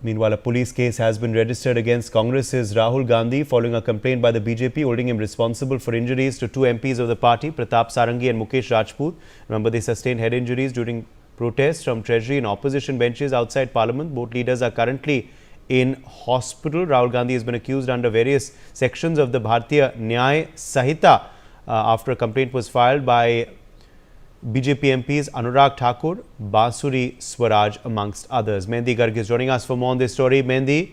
Meanwhile, a police case has been registered against Congress's Rahul Gandhi following a complaint by the BJP holding him responsible for injuries to two MPs of the party, Pratap Sarangi and Mukesh Rajput. Remember, they sustained head injuries during protests from Treasury and opposition benches outside Parliament. Both leaders are currently in hospital. Rahul Gandhi has been accused under various sections of the Bharatiya Nyay Sanhita after a complaint was filed by BJP MPs Anurag Thakur, Bansuri Swaraj, amongst others. Mehendi Garg is joining us for more on this story. Mehendi,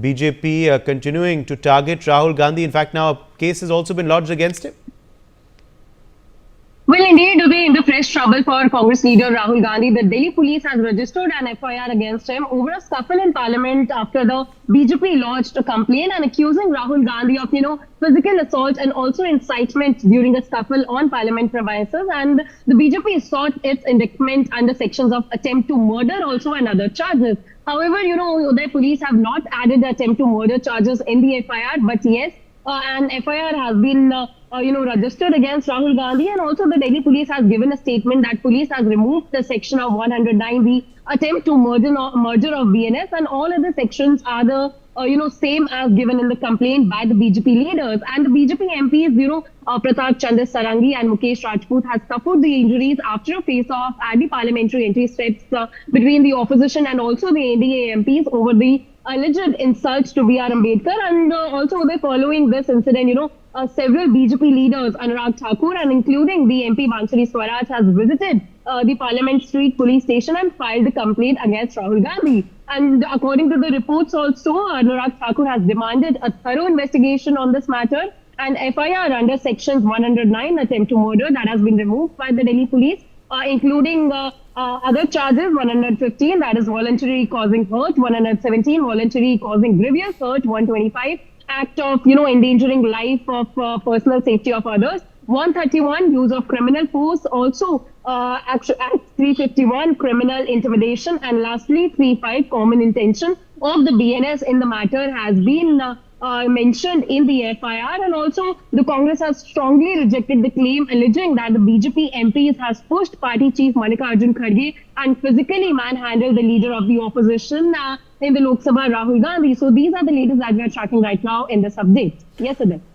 BJP continuing to target Rahul Gandhi. In fact, now a case has also been lodged against him. Well, indeed, we're in the fresh trouble for Congress leader Rahul Gandhi. The Delhi police has registered an FIR against him over a scuffle in Parliament after the BJP lodged a complaint and accusing Rahul Gandhi of, physical assault and also incitement during a scuffle on Parliament premises. And the BJP sought its indictment under sections of attempt to murder also and other charges. However, the police have not added attempt to murder charges in the FIR, but yes, an FIR has been registered against Rahul Gandhi, and also the Delhi police has given a statement that police has removed the section of 109, the attempt to merger of BNS, and all other sections are the same as given in the complaint by the BJP leaders. And the BJP MPs, Pratap Chandra Sarangi and Mukesh Rajput has suffered the injuries after a face-off at the parliamentary entry steps between the opposition and also the NDA MPs over the alleged insults to B.R. Ambedkar. And also following this incident, several BJP leaders, Anurag Thakur and including the MP Bansuri Swaraj, has visited the Parliament Street police station and filed a complaint against Rahul Gandhi. And according to the reports also, Anurag Thakur has demanded a thorough investigation on this matter, and FIR under sections 109, attempt to murder, that has been removed by the Delhi police, including other charges, 115, that is voluntary causing hurt, 117, voluntary causing grievous hurt, 125, act of, endangering life of personal safety of others, 131, use of criminal force, also Act 351, criminal intimidation, and lastly 35, common intention of the BNS in the matter has been mentioned in the FIR. And also the Congress has strongly rejected the claim alleging that the BJP MPs has pushed party chief Mallikarjun Kharge and physically manhandled the leader of the opposition in the Lok Sabha, Rahul Gandhi. So these are the latest that we are tracking right now in this update. Yes, Adil.